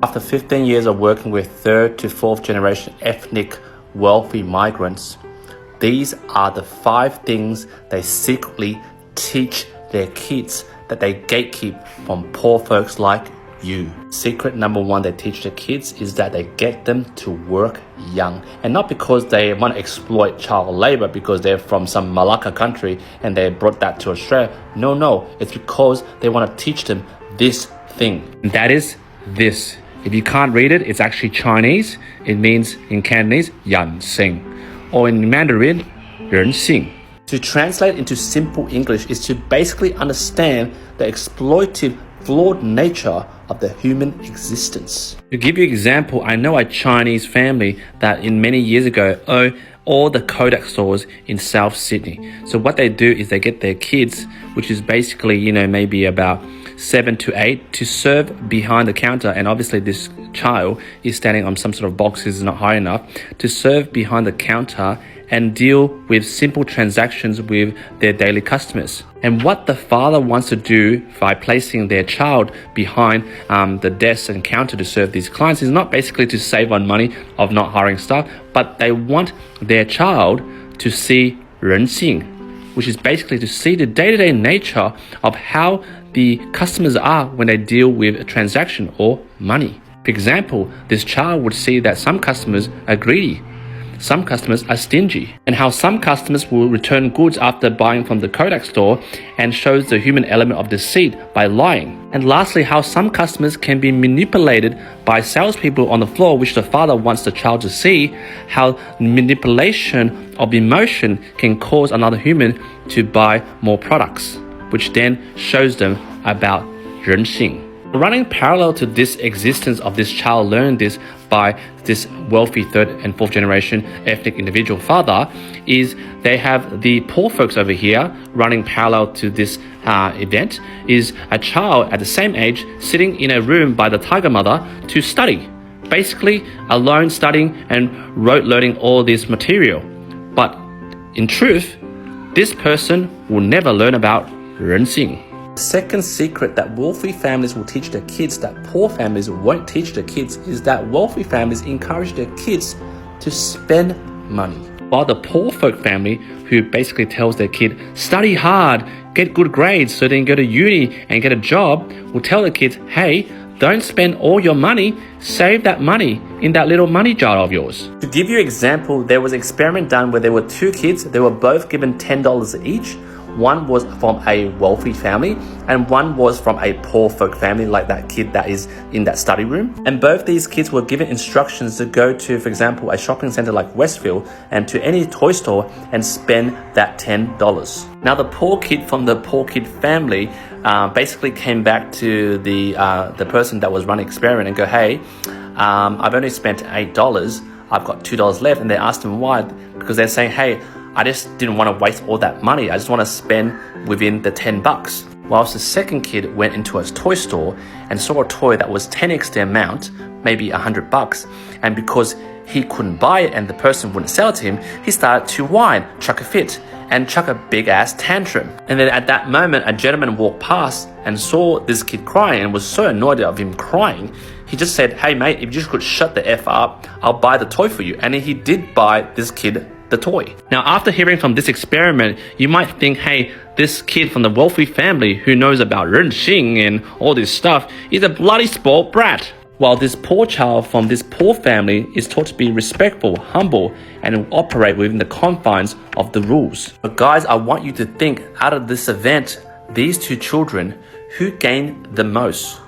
After 15 years of working with third to fourth generation ethnic wealthy migrants, these are the 5 things they secretly teach their kids that they gatekeep from poor folks like you. Secret number 1 they teach their kids is that they get them to work young. And not because they want to exploit child labor because they're from some Malacca country and they brought that to Australia. No, it's because they want to teach them this thing. And that is this. If you can't read it, it's actually Chinese. It means in Cantonese, 人性. Or in Mandarin, 人性. To translate into simple English is to basically understand the exploitive, flawed nature of the human existence. To give you an example, I know a Chinese family that in many years ago owned all the Kodak stores in South Sydney. So what they do is they get their kids, which is basically, maybe about 7 to 8, to serve behind the counter. And obviously this child is standing on some sort of boxes, not high enough, to serve behind the counter and deal with simple transactions with their daily customers. And what the father wants to do by placing their child behind the desk and counter to serve these clients is not basically to save on money of not hiring staff, but they want their child to see 人性, which is basically to see the day-to-day nature of how the customers are when they deal with a transaction or money. For example, this child would see that some customers are greedy, some customers are stingy, and how some customers will return goods after buying from the Kodak store and shows the human element of deceit by lying. And lastly, how some customers can be manipulated by salespeople on the floor, which the father wants the child to see, how manipulation of emotion can cause another human to buy more products, which then shows them about 人性. Running parallel to this existence of this child learning this by this wealthy third and fourth generation ethnic individual father is they have the poor folks over here running parallel to this event is a child at the same age sitting in a room by the tiger mother to study, basically alone studying and rote learning all this material. But in truth, this person will never learn about 人性. The second secret that wealthy families will teach their kids that poor families won't teach their kids is that wealthy families encourage their kids to spend money. While the poor folk family, who basically tells their kid, study hard, get good grades so they can go to uni and get a job, will tell the kids, hey, don't spend all your money, save that money in that little money jar of yours. To give you an example, there was an experiment done where there were 2 kids, they were both given $10 each. One was from a wealthy family and one was from a poor folk family, like that kid that is in that study room. And both these kids were given instructions to go to, for example, a shopping center like Westfield and to any toy store and spend that $10. Now the poor kid from the poor kid family basically came back to the person that was running the experiment and go, hey, I've only spent $8. I've got $2 left. And they asked him why, because they're saying, hey, I just didn't want to waste all that money. I just want to spend within the $10. Whilst the second kid went into a toy store and saw a toy that was 10x the amount, maybe $100, and because he couldn't buy it and the person wouldn't sell it to him, he started to whine, chuck a fit, and chuck a big ass tantrum. And then at that moment, a gentleman walked past and saw this kid crying and was so annoyed of him crying. He just said, hey mate, if you just could shut the F up, I'll buy the toy for you. And he did buy this kid the toy. Now, after hearing from this experiment, you might think, hey, this kid from the wealthy family who knows about 人性 and all this stuff is a bloody spoiled brat. While this poor child from this poor family is taught to be respectful, humble, and operate within the confines of the rules. But guys, I want you to think, out of this event, these 2 children, who gained the most?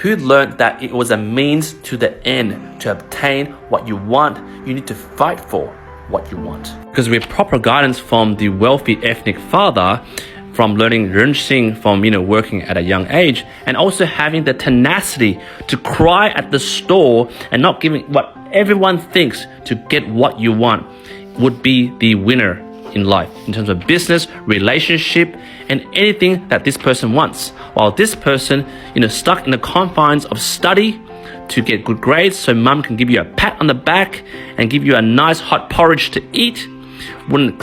Who learned that it was a means to the end? To obtain what you want, you need to fight for what you want. Because with proper guidance from the wealthy ethnic father, from learning 人性 from working at a young age, and also having the tenacity to cry at the store and not giving what everyone thinks to get what you want, would be the winner in life in terms of business, relationship, and anything that this person wants. While this person, stuck in the confines of study to get good grades so mum can give you a pat on the back and give you a nice hot porridge to eat, wouldn't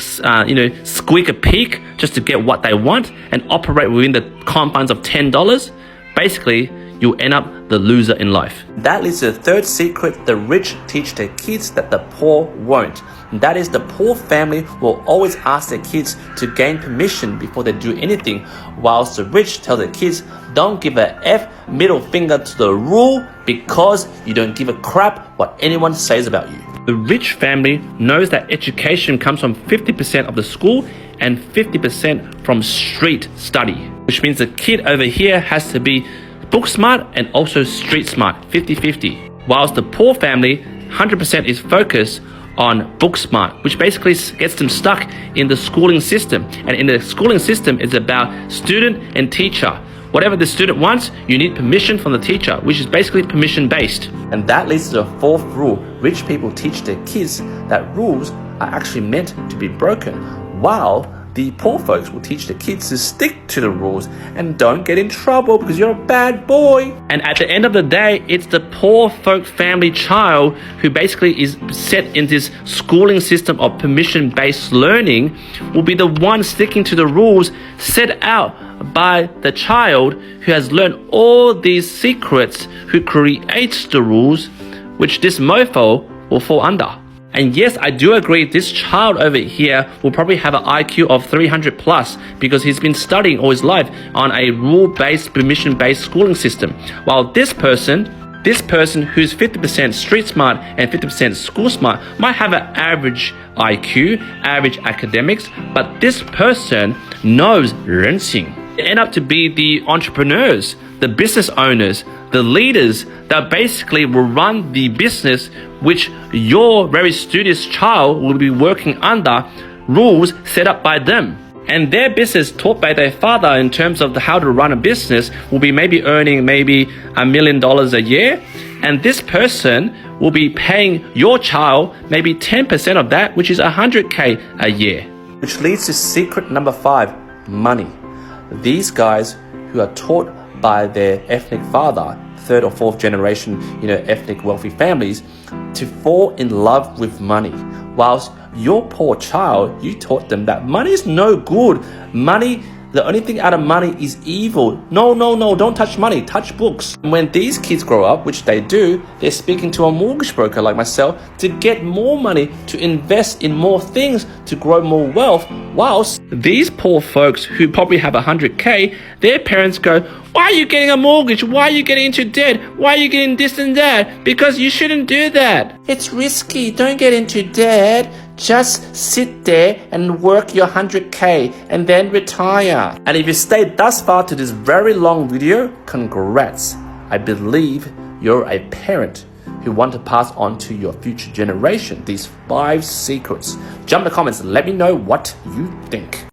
squeak a peak just to get what they want and operate within the confines of $10. Basically, you'll end up the loser in life. That leads to the third secret the rich teach their kids that the poor won't. And that is the poor family will always ask their kids to gain permission before they do anything, whilst the rich tell their kids, don't give a F middle finger to the rule because you don't give a crap what anyone says about you. The rich family knows that education comes from 50% of the school and 50% from street study, which means the kid over here has to be book smart and also street smart, 50-50. Whilst the poor family, 100% is focused on book smart, which basically gets them stuck in the schooling system. And in the schooling system, it's about student and teacher. Whatever the student wants, you need permission from the teacher, which is basically permission-based. And that leads to the fourth rule. Rich people teach their kids that rules are actually meant to be broken, while the poor folks will teach the kids to stick to the rules and don't get in trouble because you're a bad boy. And at the end of the day, it's the poor folk family child who basically is set in this schooling system of permission-based learning will be the one sticking to the rules set out by the child who has learned all these secrets, who creates the rules, which this mofo will fall under. And yes, I do agree this child over here will probably have an IQ of 300 plus because he's been studying all his life on a rule-based, permission-based schooling system. While this person who's 50% street smart and 50% school smart might have an average IQ, average academics, but this person knows 人性. They end up to be the entrepreneurs, the business owners, the leaders that basically will run the business which your very studious child will be working under rules set up by them. And their business taught by their father in terms of how to run a business will be maybe earning maybe $1 million a year. And this person will be paying your child maybe 10% of that, which is $100K a year. Which leads to secret number 5, money. These guys who are taught by their ethnic father, third or fourth generation, ethnic wealthy families, to fall in love with money. Whilst your poor child, you taught them that money is no good. Money, the only thing out of money is evil. No, don't touch money, touch books. When these kids grow up, which they do, they're speaking to a mortgage broker like myself to get more money, to invest in more things, to grow more wealth. Whilst these poor folks who probably have 100K, their parents go, why are you getting a mortgage? Why are you getting into debt? Why are you getting this and that? Because you shouldn't do that. It's risky. Don't get into debt. Just sit there and work your 100K and then retire. And if you stayed thus far to this very long video, congrats. I believe you're a parent who want to pass on to your future generation these 5 secrets. Jump in the comments and let me know what you think.